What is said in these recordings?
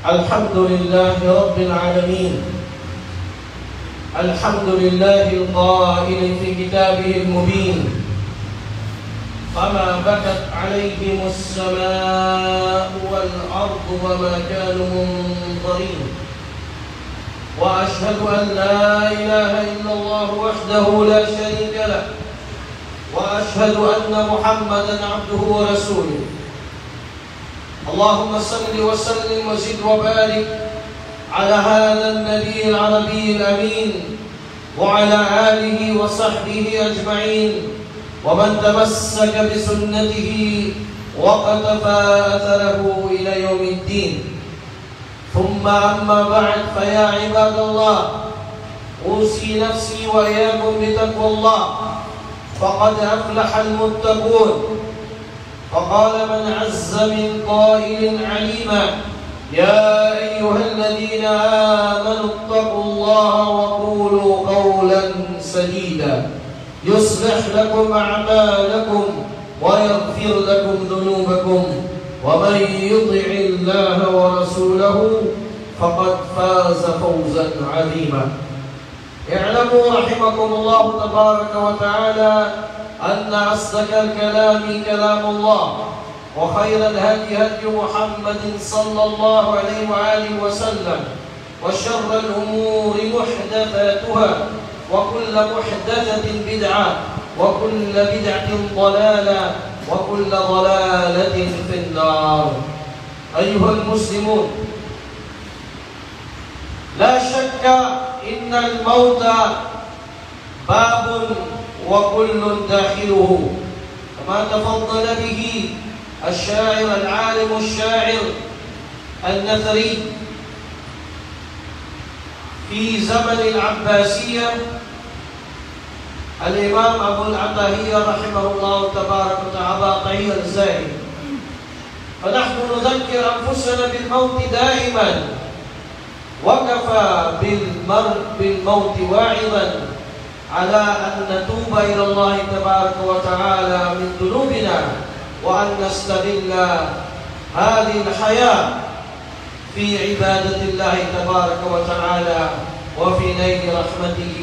الحمد لله رب العالمين. الحمد لله القائل في كتابه المبين: فما بكت عليهم السماء والأرض وما كانوا منظرين. وأشهد أن لا إله إلا الله وحده لا شريك له، وأشهد أن محمدا عبده ورسوله. اللهم صل وسلم وزد وبارك على هذا النبي العربي الأمين وعلى آله وصحبه أجمعين ومن تمسك بسنته وقتفى أثره إلى يوم الدين. ثم أما بعد، فيا عباد الله، أوصي نفسي وإياكم بتقوى الله، فقد أفلح المتقون. فقال من عز من قائل عليما: يا أيها الذين آمنوا اتقوا الله وقولوا قولا سديدا يصلح لكم أعمالكم ويغفر لكم ذنوبكم، ومن يطع الله ورسوله فقد فاز فوزا عظيما. اعلموا رحمكم الله تبارك وتعالى أن أصدق الكلام كلام الله، وخير الهدي هدي محمد صلى الله عليه وآله وسلم، وشر الأمور محدثاتها، وكل محدثة بدعة، وكل بدعة ضلالة، وكل ضلالة في النار. أيها المسلمون، لا شك إن الموت باب وكل داخله، كما تفضل به الشاعر العالم الشاعر النثري في زمن العباسية الإمام أبو العطاهية رحمه الله تبارك وتعالى الزاهد. فنحن نذكر أنفسنا بالموت دائما، وكفى بالمرء بالموت واعظا على أن نتوب إلى الله تبارك وتعالى من ذنوبنا، وأن نستغل هذه الحياة في عبادة الله تبارك وتعالى وفي نيل رحمته،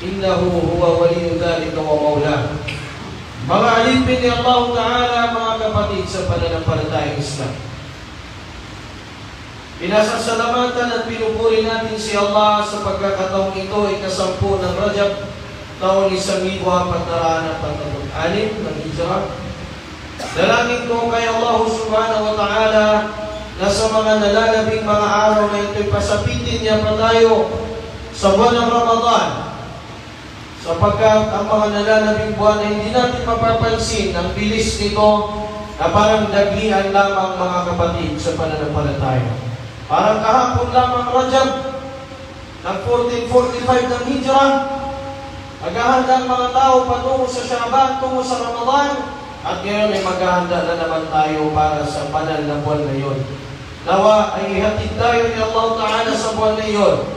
إنه هو ولي ذلك ومولاه. Mga alipin ni Allah Ta'ala, mga kapatid sa pananampalatayang Islam, pinasasalamatan at pinupuri natin si Allah sa pagkakataong ito ay kasampu ng Rajab, taon 1446 ng Hijrah. Dalangin ko kay Allah Subhanahu wa Ta'ala na sa mga nalalabing mga araw na ito'y pasapitin niya pa tayo sa buwan ng Ramadan, sapagkat ang mga nalalabing buwan ay hindi natin mapapansin ang bilis nito na parang daglian lamang, mga kapatid sa pananampalataya. Parang kahapon lamang Rajab ng 1445 ng Hijrah, naghahanda ang mga tao patungo sa Sha'ban, tungo sa Ramadan, at ngayon ay maghahanda na naman tayo para sa banal na buwan na iyon. Nawa ay ihatid tayo ni Allah Ta'ala sa buwan na iyon.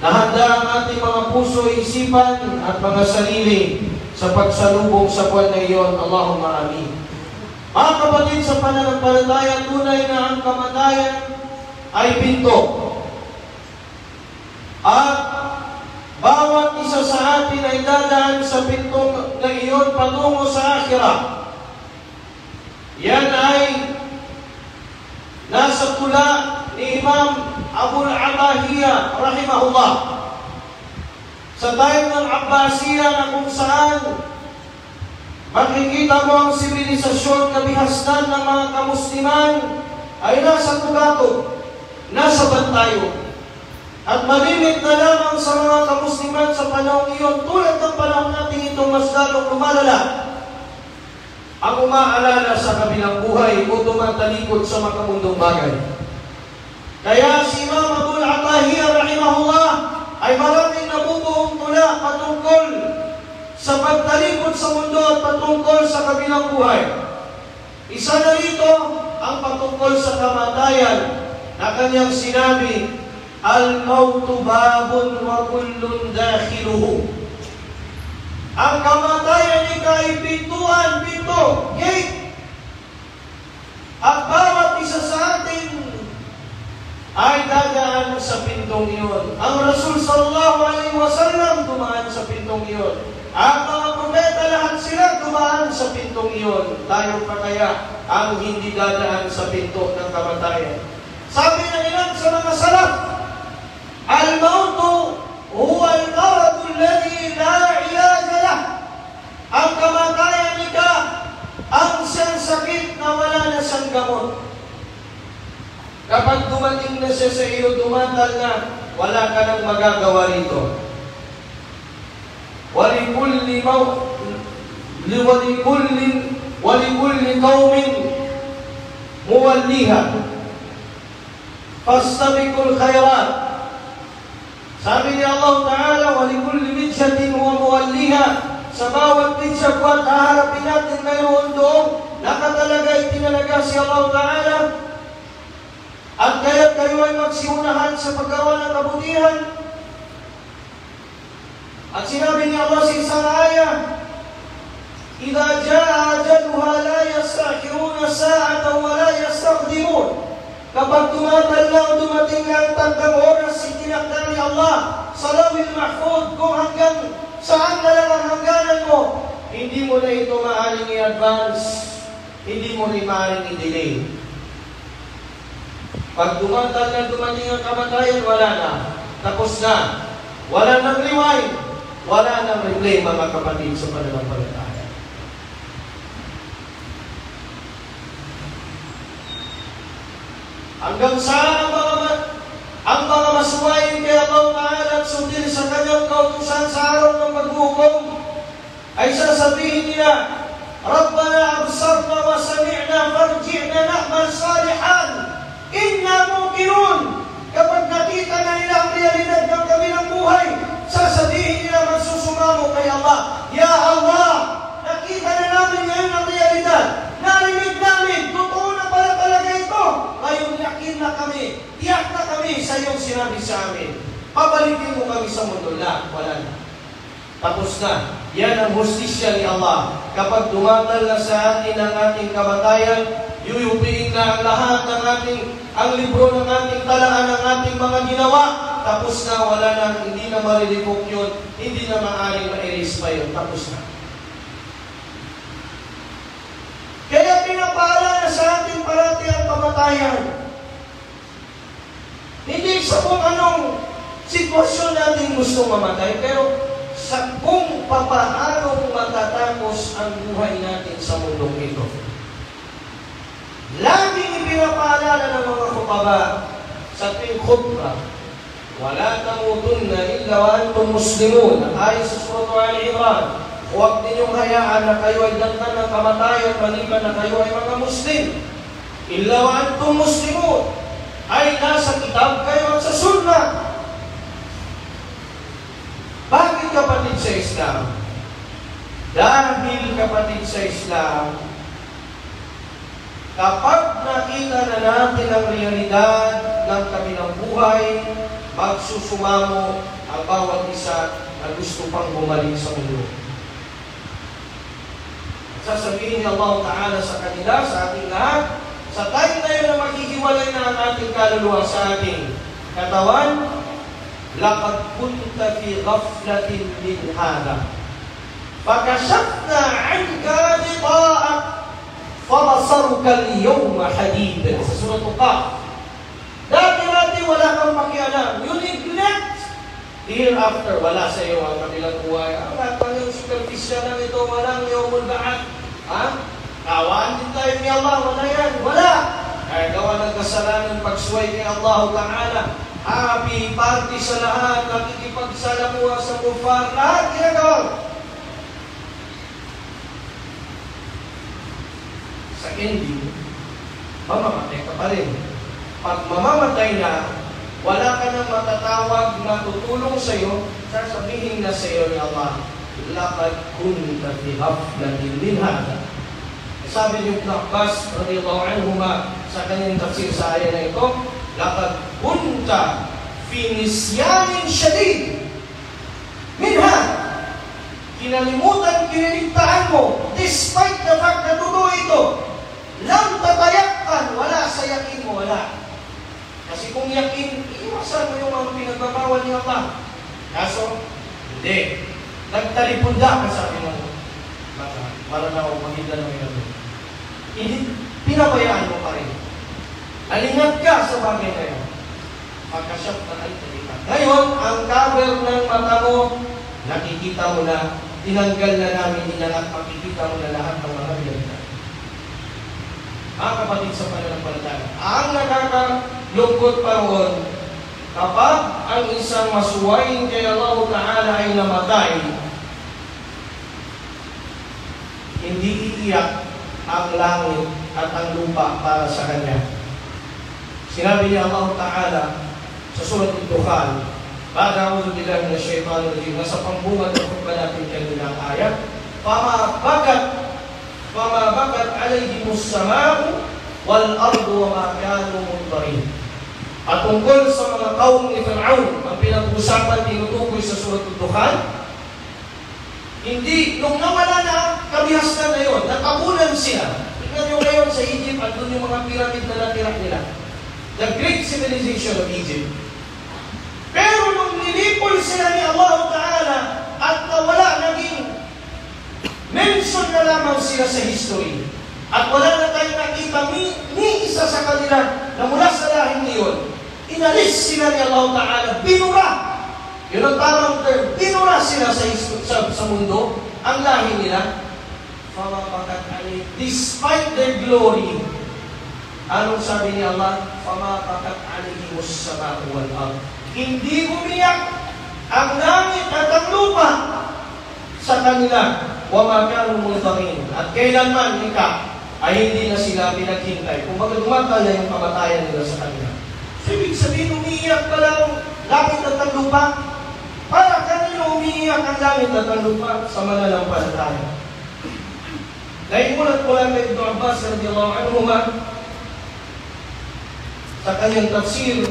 Nahanda ang ating mga puso, isipan at mga sarili sa pagsalubong sa buwan na iyon. Allahumma amin. Mga kapatid sa pananampalataya, tunay na ang kamatayan ay pinto. At bawat isa sa atin ay dadaan sa pinto na iyon patungo sa akhirah. Yan ay nasa tula ni Imam Abu al-Atahiyya rahimahullah. Sa time ng Abbasiyya na kung saan makikita mo ang sibilisasyon na bihasnan ng mga kamusliman ay nasa tugatog, nasa bantayo. At malimit na lamang sa mga kamusliman sa panahon iyon, tulad ng panahon natin itong mas lalong lumalala, ang umaalala sa kabilang buhay o tumatalikod sa makamundong bagay. Kaya si Imam Abu al-Atahiyya rahimahullah ay maraming nabubuong tula patungkol sa pagtalikod sa mundo at patungkol sa kabilang buhay. Isa na rito ang patungkol sa kamatayan na kanyang sinabi: al-mautu babun wa kullun dakhiluhu. Ang kamatayan ay pintuan, pinto, gate. At bawat isa sa atin ay dadaan sa pintong iyon. Ang Rasul sallallahu alaihi wasallam dumaan sa pintong iyon. Ang mga propeta lahat sila dumaan sa pintong iyon. Tayo pa kaya ang hindi dadaan sa pinto ng kamatayan? Sabi ng ilan sa mga salaf, al-mautu huwa al-maradu alladhi la ilaja lah. Ang kamatayan ika ang siyang sakit na wala na siyang gamot. Kapag dumating na siya sa iyo, dumatal na, wala ka nang magagawa rito. Walikulli qawmin muwalliha fastabiqul khairat. Sabi ni Allah Ta'ala, walikulli midjatin huwa muwalliha. Sa bawat midjat at haharapin natin mayroon doon, nakatalagay tinalaga si Allah Ta'ala. At kaya't kayo ay magsiunahan sa paggawa ng kabutihan. At sinabi ni Allah sa isang ayah, "Idza jaa ajaluha la yastakhiruna sa'atan wa la yastaqdimun." Kapag tumatal na o dumating na ang tanggang oras, itinakda ni Allah sa lawil mahfud kung hanggang saan na lang ang hangganan mo, hindi mo na ito maaaring i-advance, hindi mo rin maaaring i-delay. Pag dumatal na dumating ang kamatayan, wala na. Tapos na. Wala nang rewind. Wala nang replay, mga kapatid, sa pananampalataya. Hanggang saan ang mga masuwayin kay Allah Ta'ala at sundin sa kanyang kautusan sa araw ng maghukom ay sasabihin nila, Rabbana absarna wa sami'na farji'na na'mal salihan. Inna muqinun. Kapag nakita na nila ang realidad ng kabilang buhay, sasabihin nila magsusumamo kay Allah, Ya Allah, nakita na namin ngayon ang realidad. Narinig namin, totoo na pala talaga ito. Ngayon yakin na kami, tiyak na kami sa iyong sinabi sa amin. Pabalikin mo kami sa mundo lang, wala na. Tapos na. Yan ang hustisya ni Allah. Kapag dumatal na sa atin ang ating kamatayan, yuyupiin na ang lahat ng ang libro ng ating talaan ng ating mga ginawa. Tapos na, wala na, hindi na marilipok yun, hindi na maaaring ma-erase pa yun. Tapos na. Kaya pinapaalala sa ating parati ang kamatayan. Hindi sa kung anong sitwasyon natin gusto mamatay, pero sa kung papaano matatapos ang buhay natin sa mundong ito. Laging ipinapaalala ng mga khutaba sa ating khutbah, wala tamutunna illa wa antum muslimun. Ayon sa Surah Al-Imran, huwag ninyong hayaan na kayo ay dagtan ng kamatayan maliban na kayo ay mga Muslim. Illa wa antum muslimun ay nasa kitab kayo at sa sunnah. Bakit, kapatid sa Islam? Dahil, kapatid sa Islam, kapag nakita na natin ang realidad ng kabilang buhay, magsusumamo ang bawat isa na gusto pang bumalik sa mundo. Sasabihin ni Allah Ta'ala sa kanila, sa ating lahat, sa time na yun na maghihiwalay na ang ating kaluluwa sa ating katawan, laqad kunta fi ghaflatin min hada fakashafna 'anka ghita'ak fabasaruka al-yawma hadid. Sa Surah Al-Qaf, dati wala kang pakialam, you neglect. Hereafter, wala sa iyo ang kabilang buhay. Ang lahat ng superficial lang ito, walang yawmul ba'ath. Kawaan din tayo ni Allah, wala yan, wala. Kaya gawa ng kasalanan pagsuway kay Allah Ta'ala. Happy party sa lahat, nakikipagsalamuha sa kufar, lahat ginagawa. Sa ending, mamamatay ka pa rin. Pag mamamatay na, wala ka nang matatawag na tutulong sa iyo, sasabihin na sa iyo ni Allah, laqad kunta fi ghaflatin min hada. Sabi ni Ibn Abbas radhiyallahu anhuma sa kanyang tafsir sa aya na ito, laqad kunta fi nisyanin shadid minha. Kinalimutan, kiniligtaan mo, despite the fact na totoo ito. Lam tatayakkan, wala sa yakin mo, wala. Kasi kung yakin, iwasan mo yung mga pinagbabawal ni Allah. Kaso, hindi. Nagtalipunda ka, sabi mo, maranaw, magiging na ito. Hindi, pinabayaan mo pa rin. Alingat ka sa bagay na yun. Pagkasyap na alipalikat. Ngayon, ang cover ng mata mo, nakikita mo na, tinanggal na namin at makikita mo na lahat ng mga realidad. Mga kapatid sa pananampalataya, ang nakakalungkot pa roon, kapag ang isang masuwayin kay Allah Ta'ala ay namatay, hindi iiyak ang langit at ang lupa para sa kanya. Sinabi niya Allah Ta'ala sa Surat Al-Dukhan, Ba'da'udhu billahi minash shaitanir rajim, nasa pambungan ng khutbah natin kanilang ayat, Fama bakat alayhimus sama'u wal ardu wa ma kanu mundarin. At tungkol sa mga kaum ni Fir'aun, ang pinag-usapan tinutukoy sa Surat Al-Dukhan, hindi, nung nawala na kabihasnan na yun, nakabulan sila. Tingnan nyo ngayon sa Egypt at doon yung mga pyramid na natira nila. The great civilization of Egypt. Pero nung nilipol sila ni Allah Ta'ala at nawala, naging mention na lamang sila sa history. At wala na tayong nakita ni isa sa kanila na mula sa lahing iyon. Inalis sila ni Allah Ta'ala, binura. Yun ang tamang term, binura sila sa mundo, ang lahi nila. Despite their glory, anong sabi ni Allah? Famapakat alihimus sama'u wal ard. Hindi umiyak ang langit at ang lupa sa kanila. Wa ma kanu muntarin. At kailanman ay hindi na sila pinaghintay. Kung baga dumatal na yung kamatayan nila sa kanila. So, ibig sabihin, umiiyak pala ang langit at ang lupa. Para kanino umiiyak ang langit at ang lupa sa mananampalataya. Naimulat ko lang kay Ibn Abbas radiyallahu anhuma sa kanyang tafsir,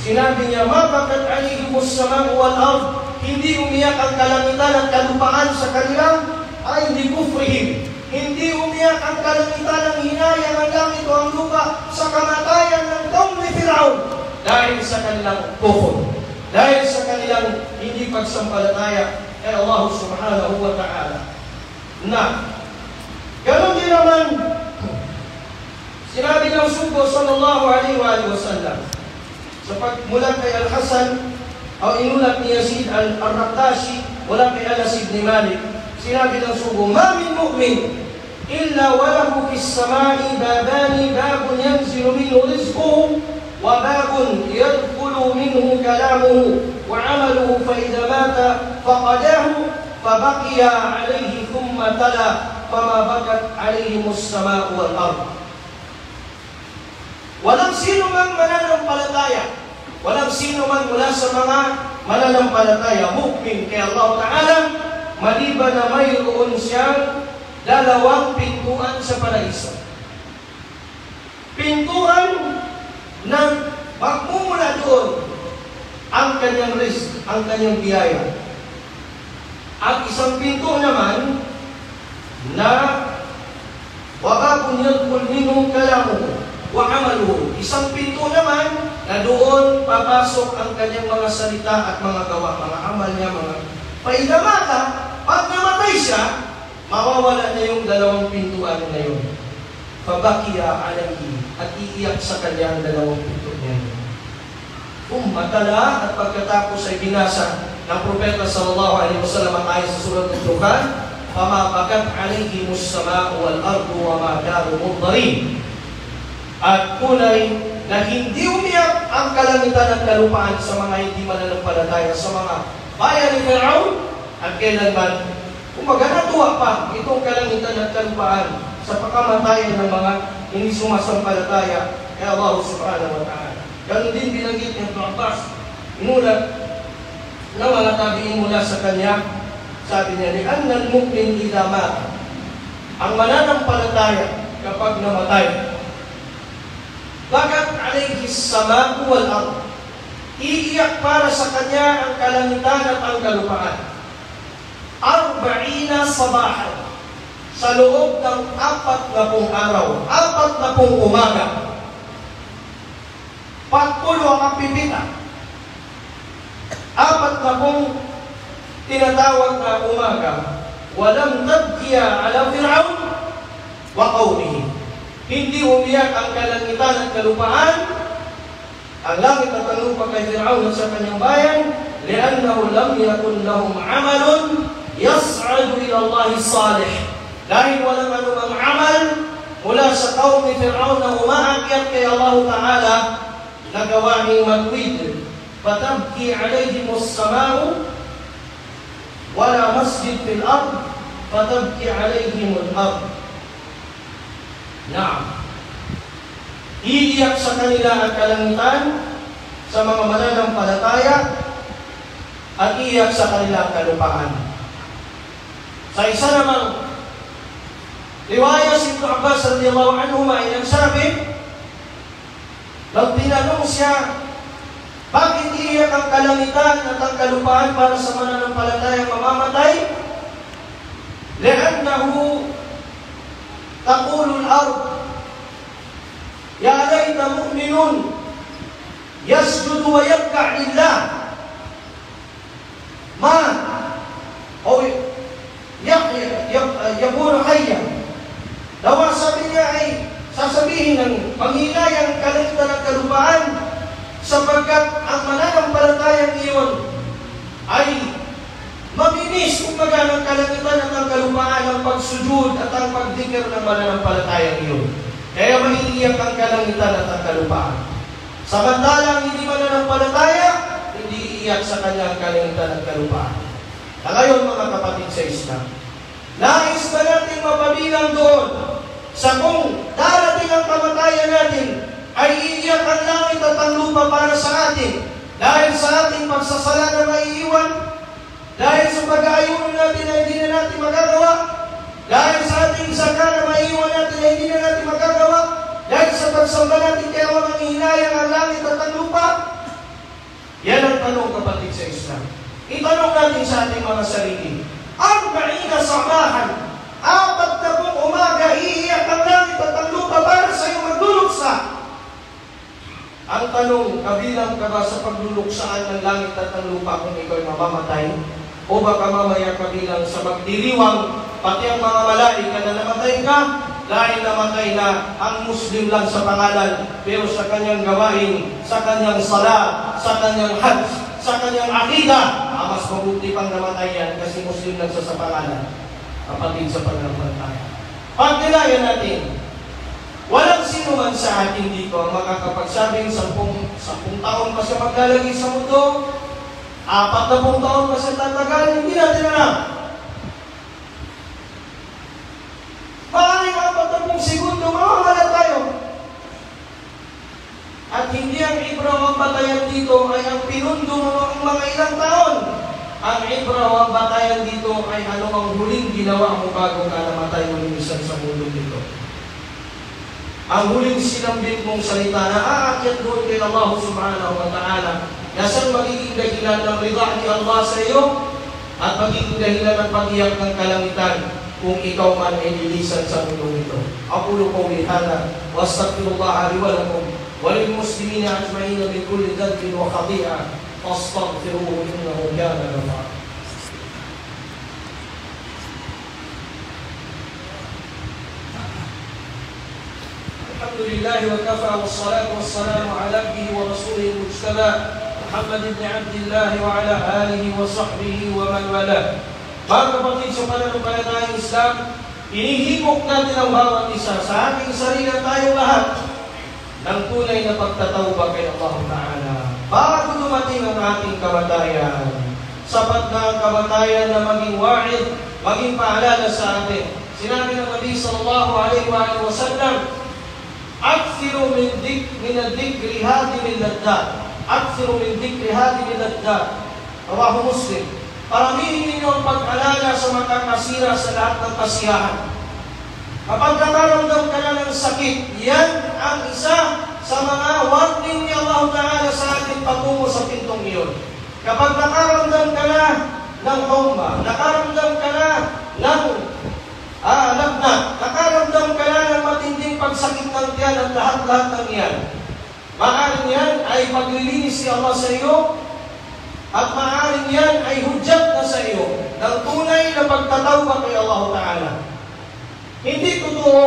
sinabi niya, Mabakat alihimus sama'u wal ard. Hindi umiyak ang kalangitan at kalupaan sa kanilang ay hindi kufrihim. Hindi umiyak ang kalangitan ng hinayang ang langit o ang lupa sa kamatayan ng kaum ni Fir'aun dahil sa kanilang kufr. Dahil sa kanilang hindi pagsampalataya kay Allah Subhanahu wa Ta'ala. Na, ganon din naman, sinabi ng Sugo sallallahu alaihi wa sallam, sa pagmulat kay Al-Hasan, o inulat ni Yazid al-Raqashi, mula kay Anas ibn Malik, sinabi ng Sugo, Ma min mu'min, illa walahu fis samai babani, babun yanzilu minhu rizquhu, wa babun yadkhulu minhu kalamuhu, wa amaluhu fa idha mata faqadahu, fabaqiya alayhi thumma tala, fama bakat alayhimus sama'u wal ard. Walang sino man mananampalataya, walang sino man mula sa mga mananampalataya, mu'min kay Allah Ta'ala, maliban na mayroon siyang dalawang pintuan sa paraiso. Pintuan na magmumula doon ang kanyang rizq, ang kanyang biyaya. At isang pinto naman na wababun yadkhul minhu kalamuhu wa amaluhu. Isang pinto naman na doon papasok ang kanyang mga salita at mga gawa, mga amal niya, mga paidamata. Pag namatay siya, mawawala na yung dalawang pintuan na yun. Fabakiya alayhi, at iiyak sa kanyang dalawang pinto niya. Matala, at pagkatapos ay binasa ng Propeta sallallahu alaihi wasallam ang ayat sa Surat Al-Dukhan, Fama bakat alayhimus sama'u wal ardu wa ma kanu mundarin. At tunay na hindi umiyak ang kalangitan at kalupaan sa mga hindi mananampalataya, sa mga bayan ni Fir'aun, at kailanman, kumbaga natuwa pa itong kalangitan at kalupaan sa pagkamatayan ng mga hindi sumasampalataya kay Allah Subhanahu wa Ta'ala. Ganun din binanggit ni Ibn Abbas, inulat na mga tabi'in mula sa kanya, sabi niya, li'anna al-mu'min idha mata, ang mananampalataya kapag namatay, bakat alayhi as-sama'u wal ard, iiyak para sa kanya ang kalangitan at ang kalupaan. 40 sabahan, sa loob ng 40 araw, 40 umaga. ang pipita. 40 tinatawag na umaga, walang tabkiya ala Fir'aun wa qawmihi. Hindi umiyak ang kalangitan at kalupaan, ang langit at ang lupa kay Fir'aun at sa kanyang bayan, li'annahu lam yakun lahum amalun yas'adu ila Allah salih. Dahil walang anumang amal mula sa kaum ni Fir'aun na umaakyat kay Allah Ta'ala na gawahing matwid. Fatabki alayhim as-sama'u wala masjid fil ard fatabki alayhim al-ard. Naam. Iiyak sa kanila ang kalangitan sa mga mananampalataya at iiyak sa kanila ang kalupaan. Sa isa namang riwaya si Ibn Abbas radiyallahu anhu ay nagsabi, nang tinanong siya, bakit iiyak ang kalangitan at ang kalupaan para sa mananampalatayang mamamatay? Li'annahu taqulu al-ard ya layta mu'minun yasjudu wa yabka' lillah ma o yakunu hayya. Dawa sabi niya ay sasabihin ng panghinayang kalangitan at kalupaan sapagkat ang mananampalatayang iyon ay maminis kumbaga ng kalangitan at ang kalupaan ang pagsujud at ang pagdikir ng mananampalatayang iyon. Kaya maiiyak ang kalangitan at ang kalupaan. Samantalang hindi mananampalataya, hindi iiyak sa kanyang kalangitan at kalupaan. Na ngayon mga kapatid sa Islam, nais ba natin mapabilang doon sa kung darating ang kamatayan natin ay iiyak ang langit at ang lupa para sa atin dahil sa ating pagsasala na maiiwan, dahil sa pag-aayuno natin na hindi na natin magagawa, dahil sa ating saka na maiiwan natin na hindi na natin magagawa, dahil sa pagsamba natin kaya walang hinayang ang langit at ang lupa. Yan ang tanong kapatid sa Islam. Itanong natin sa ating mga sarili. 40 sabahan, 40 umaga, iiyak ang langit at ang lupa para sa iyong magluluksa. Ang tanong, kabilang ka ba sa pagluluksaan ng langit at ang lupa kung ikaw ay mamamatay? O baka mamaya kabilang sa magdiriwang, pati ang mga malaika na namatay ka, dahil namatay na ang Muslim lang sa pangalan, pero sa kanyang gawain, sa kanyang sala, sa kanyang hajj, sa kanyang akida, mas mabuti pang namatay yan kasi Muslim lang sa pangalan. Kapatid sa pananampalataya. Pag nilaya natin, walang sino man sa atin dito ang makakapagsabing 10 taon pa siya maglalagay sa mundo, 40 taon pa siya tatagal, hindi natin alam. Maaaring 40 segundo, mawawala tayo. At hindi ang ibraw ang batayan dito ay ang pinundo mo ng mga ilang taon. Ang ibraw ang batayan dito ay ano ang huling ginawa mo bago ka namatay mo minsan sa mundo dito. Ang huling sinambit mong salita na aakyat doon kay Allah subhanahu wa ta'ala, nasaan magiging dahilan ng rida ni Allah sa iyo at magiging dahilan ng pag-iyak ng kalangitan kung ikaw man ay lilisan sa mundo ito. Aqulu qawli hadha wa astaghfirullah li wa lakum wa lil muslimina ajma'in min kulli dhanbin wa khati'ah fastaghfiruhu innahu kana ghaffara. Alhamdulillah wa kafa wassalatu wassalamu ala abdihi wa rasulihi al-mujtaba Muhammad ibn Abdullah wa ala alihi wa sahbihi wa man wala. Mga kapatid sa pananampalatayang Islam, inihigok natin ang bawat isa sa ating sarili at tayong lahat ng tunay na pagtatawba kay Allah Ta'ala. Bago dumating ang ating kamatayan, sapat na ang kamatayan na maging wa'id, maging paalala sa atin. Sinabi ng Nabi sallallahu alaihi wa sallam, "Akthiru min ad-dhikri hadhihi al-laddat." Akthiru min dhikri hadhihi al-laddat. Rawahu Muslim. Paramihin ninyo ang pag-alala sa makakasira sa lahat ng kasiyahan. Kapag nakaramdam ka na ng sakit, yan ang isa sa mga warning ni Allah Ta'ala sa ating patungo sa pintong iyon. Kapag nakaramdam ka na ng humma, nakaramdam ka na ng lagnat, nakaramdam ka na ng matinding pagsakit ng tiyan at lahat-lahat ng yan, maaaring yan ay ay paglilinis ni Allah sa iyo, at maaaring yan ay hudyat na sa iyo ng tunay na pagtatawag kay Allah Ta'ala. Hindi totoo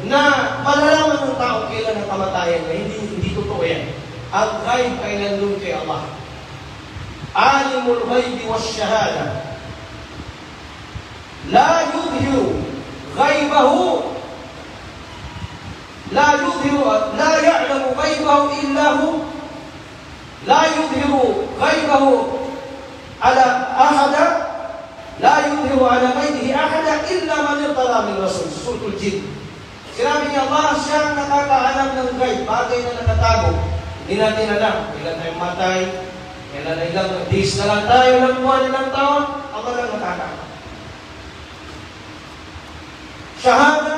na malalaman ng tao kailan ang kamatayan na hindi totoo yan. Ang ghaib ay nandun kay Allah. Alimul ghaibi wasyahada. La yudhiru ghaibahu, la ya'lamu ghaibahu illa hu, la yudhiru ghaibahu ala ahada, la yudhiru ala ghaibihi ahada illa man irtada min rasul. Suratul Jin. Sinabi niya, Allah siyang nakakaalam ng ghaib, bagay na nakatago. Hindi natin alam, kailan tayo matay, kailan na ilang days na lang tayo, ilang buwan, ilang taon, Allah lang nakakaalam. Shahada,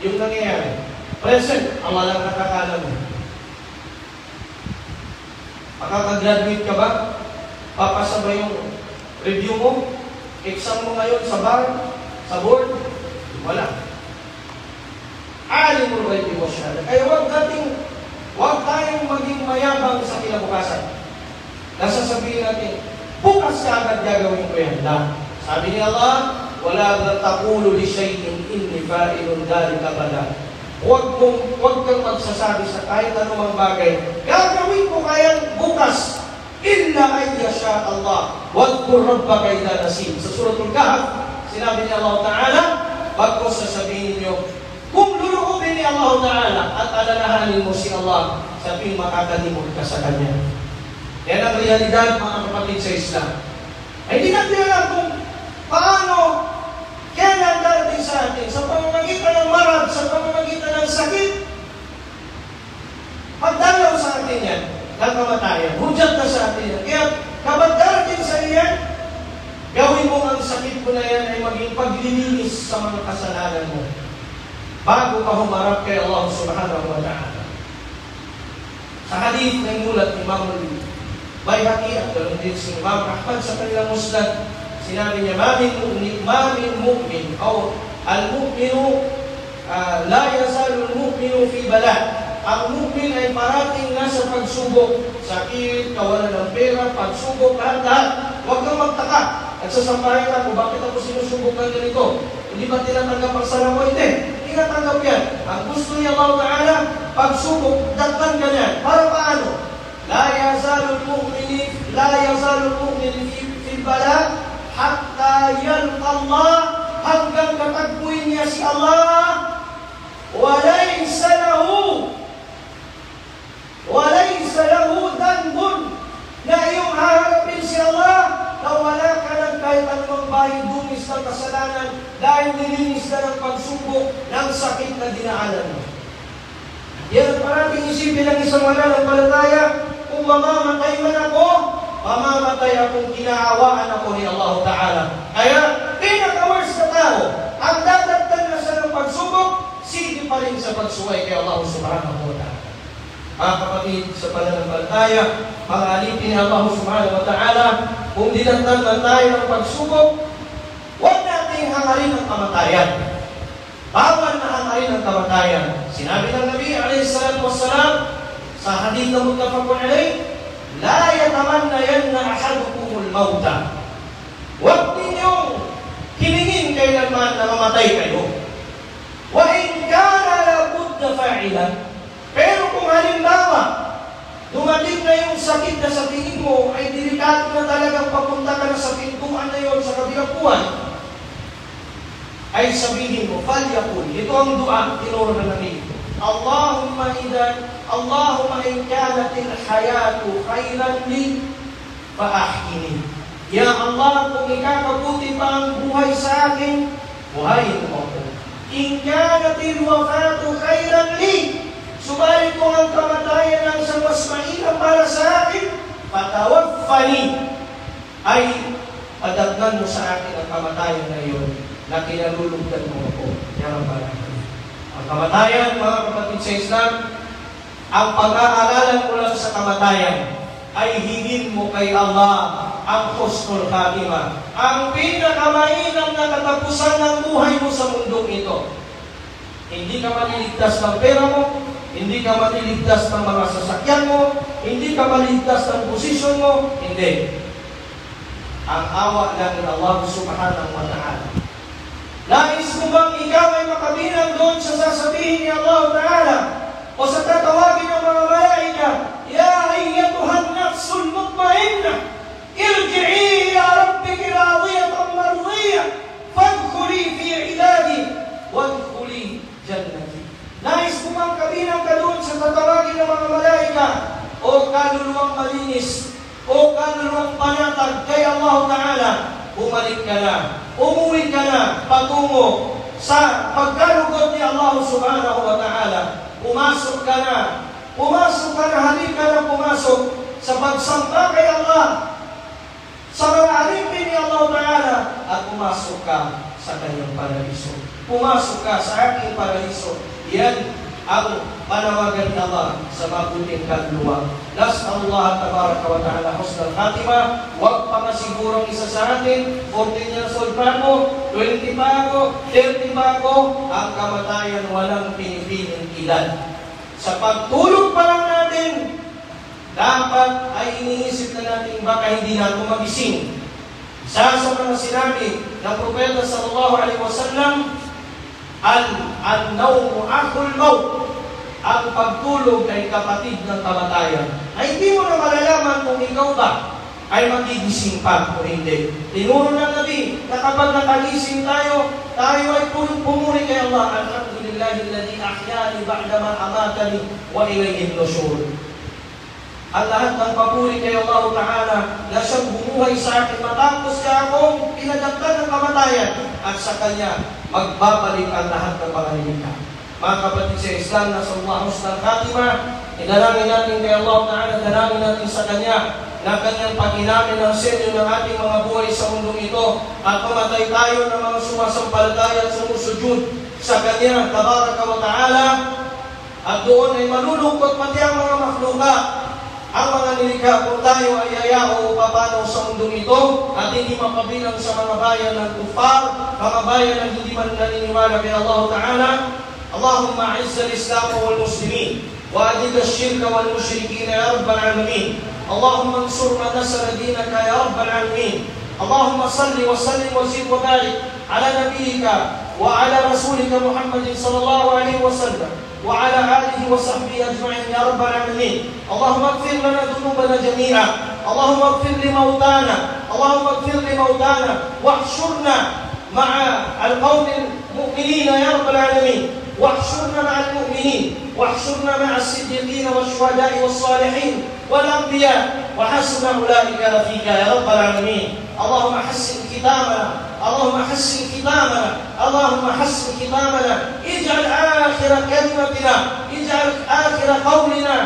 yung nangyayari. Present, Allah lang nakakaalam. Makakagraduate ka ba? Papasa ba yung review mo? Exam mo ngayon sa bar? Sa board? Wala. Alimul ghaibi wasyahada. Kaya huwag tayong maging mayabang sa kinabukasan. Nasasabihin natin, bukas ka agad gagawin ko yan. Sabi ni Allah, wala taqulu li shay'in inni fa'ilun dhalika ghadan. Huwag kang magsasabi sa kahit anumang bagay, gagawin ko kaya bukas, illa ay yasha Allah. Wadhkur rabbaka idha nasim. Sa suratul Kahf, sinabi ni Allah Ta'ala, bago sasabihin niyo, kung luluubin ni Allah Ta'ala at alalahanin mo si Allah, sabihin makakalimot ka sa Kanya. Yan ang realidad, mga kapatid sa Islam. Ay hindi natin alam kung paano kailan darating sa atin, sa pamamagitan ng marad, sa pamamagitan ng sakit. Pagdalaw sa atin yan, ng kamatayan, hudyat na sa atin yan. Kaya kapag darating sa iyan, gawin mo ang sakit mo na yan ay maging paglilinis sa mga kasalanan mo bago ka humarap kay Allah Subhanahu wa Ta'ala. Sa hadith na inulat ni Imam Bayhaqi at ganoon din si Imam Ahmad sa kanilang musnad, sinabi niya, ma min mu'min o al-mu'minu la yazalu al-mu'minu fi bala. Ang mu'min ay parating nasa pagsubok, sakit, kawalan ng pera, pagsubok, lahat-lahat. Huwag kang magtaka. Nagsasampahin ako, bakit ako sinusubok ng ganito? Hindi ba tinatanggap ang sala mo? Hindi. Tinatanggap yan. Ang gusto niya Allah Ta'ala, pagsubok, dagdan ka niyan. Para paano? La yazalu al-mu'min fi bala hatta yalqa Allah, hanggang katagpuin niya si Allah. Walaysa lahu dhanbun, na iyong haharapin si Allah na wala ka ng kahit anumang bahid dumis ng kasalanan dahil nilinis na ng pagsubok ng sakit na dinaanan mo. Yan ang parating isipin ng isang mananampalataya. Kung mamamatay man ako, mamamatay akong kinaawaan ako ni Allah Ta'ala. Kaya, pinaka-worst na tao, ang dadagdag na sa ng pagsubok, sige pa rin sa pagsuway kay Allah Subhanahu wa Ta'ala. Mga kapatid, sa pananampalataya, mga alipin ni Allah Subhanahu wa Ta'ala, kung dinagdag na tayo ng pagsubok, huwag nating hangarin ang kamatayan. Bawal na hangarin ang kamatayan. Sinabi ng Nabi ﷺ sa hadith na muttafaqun alayh, la yatamannayanna ahadukumul mauta. Huwag ninyong hilingin kailanman na mamatay kayo. Wa in kana labudda fa'ilan. Pero kung halimbawa, dumating na yung sakit na sa tingin mo, ay delikado na talagang papunta ka na sa pintuan na yun, sa kabilang buwan, ay sabihin mo, falyakul. Ito ang dua, tinuro na namin. Allahumma in kanatil hayatu khairan li fa'ahini. Ya Allah, kung ikakabuti pa ang buhay sa akin, buhayin mo ako. In kanatil wafatu khairan li, subalit kung ang kamatayan ang isang mas mainam para sa akin, patawaffani, ay padagnan mo sa akin ang kamatayan na iyon na kinalulugdan mo ako. Yan ang parang. Ang kamatayan, mga kapatid sa Islam, ang pag-aaralan mo lang sa kamatayan ay hingin mo kay Allah ang husnul khatimah, ang pinakamainam na katapusan ng buhay mo sa mundong ito. Hindi ka maliligtas ng pera mo, Hindi ka maliligtas ng mga sasakyan mo, hindi ka maliligtas ng posisyon mo, hindi. Ang awa lang ng Allah subhanahu wa ta'ala. Nais mo bang ikaw ay makabilang doon sa sasabihin ni Allah Ta'ala o sa tatawagin ng mga malaika, Ya ayyatuhan nafsul mutmainnah, irji'i ila rabbiki radiyatan mardiyah, fadkhuli fi ibadi, wadkhuli jannati. Nais mo bang kabilang ka doon sa tatawagin ng mga malaika o kaluluwang malinis o kaluluwang panatag kay Allah Ta'ala? Bumalik ka na, umuwi ka na, patungo sa pagkalugot ni Allah Subhanahu wa Ta'ala. Pumasok ka na, halika na pumasok sa pagsamba kay Allah, sa mga alipin ni Allah Ta'ala, at pumasok ka sa kanyang paraiso. Pumasok ka sa aking paraiso. Yan ang panawagan ni Allah sa mabuting kaluluwa. Nas'alullah tabaraka wa ta'ala husnal khatimah. Huwag pa masigurong isa sa atin, 14 years old pa ako, 20 pa ako, 30 pa ako, ang kamatayan walang pinipiling edad. Sa pagtulog pa lang natin, dapat ay iniisip na natin baka hindi natin magising. Isa sa mga sinabi ng Propeta sallallahu alaihi wasallam, An-nawmu akhul maut. Ang pagtulog ay kapatid ng kamatayan. Ay hindi mo na malalaman kung ikaw ba ay magigising pa o hindi. Tinuro ng Nabi na kapag nakagising tayo ay pumuri kay Allah. Alhamdulillahilladzi ahyani ba'dama amatani wa ilayhi nusyur. Ang lahat ng papuri kay Allah Ta'ala na siyang bumuhay sa akin matapos siya akong pinagdagdag ng kamatayan, at sa Kanya magbabalik ang lahat ng mga nilikha. Mga kapatid sa Islam, nasa Allah husnal khatimah, idalangin natin kay Allah Ta'ala, dalangin natin sa Kanya na Kanyang pag-inamin ng senyo ng ating mga buhay sa mundong ito, at mamatay tayo ng mga sumasampalataya at sumusujud sa Kanya, Tabaraka wa Ta'ala, at doon ay malulungkot pati ang mga makhluka, ang mga nilikha kung tayo ay ayao o papanaw sa mundong ito at hindi mapabilang sa mga bayan ng kufar, mga bayan ng hindi man naniniwala kay Allah Ta'ala. Allahumma a'izz al-Islam wal muslimin wa adil ash-shirka wal mushrikeen ya rabbal alamin. Allahumma ansur man nasara dinaka ya rabbal alamin. Allahumma salli wa sallim wa zid wa barik ala nabiyyika wa ala rasulika Muhammadin sallallahu alaihi wasallam وعلى آله وصحبه أجمعين يا رب العالمين. اللهم اغفر لنا ذنوبنا جميعا، اللهم اغفر لموتانا، اللهم اغفر لموتانا واحشرنا مع القوم المؤمنين يا رب العالمين، واحشرنا مع المؤمنين، واحشرنا مع الصديقين والشهداء والصالحين والأنبياء، وحسن أولئك رفيقا يا رب العالمين. اللهم حسن ختامنا، اللهم حسن ختامنا، اللهم حسن ختامنا. اجعل آخر كلمتنا، اجعل آخر قولنا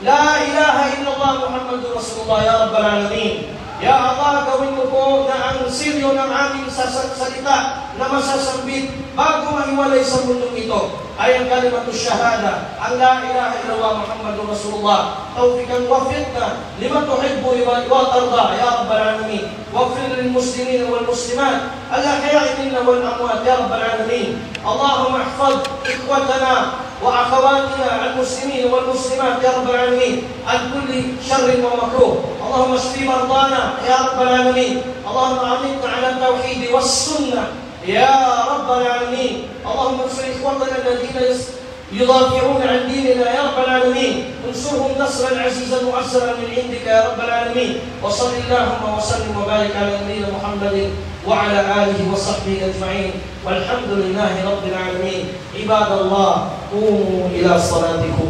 لا إله إلا الله محمد رسول الله يا رب العالمين. Ya Allah, gawin mo po na ang silyo ng aming salita na masasambit bago mahiwalay sa mundong ito ay ang kalimatus syahada, ang la ilaha illallah Muhammadur Rasulullah. Tawfiqan wafiqna lima tuhibbu wa tarda ya rabbal alamin. Waghfir lil muslimin wal muslimat al-ahya'i minna wal amwat ya rabbal alamin. Allahumma ihfaz ikhwatana وأخواتنا المسلمين والمسلمات يا رب العالمين عن كل شر ومكروه. اللهم اشف مرضانا يا رب العالمين. اللهم أعطنا على التوحيد والسنة يا رب العالمين. اللهم انصر إخواننا الذين يدافعون عن ديننا يا رب العالمين. انصرهم نصرا عزيزا مؤثرا من عندك يا رب العالمين. وصل اللهم وسلم وبارك على نبينا محمد وعلى آله وصحبه أجمعين والحمد لله رب العالمين. عباد الله قوموا إلى صلاتكم.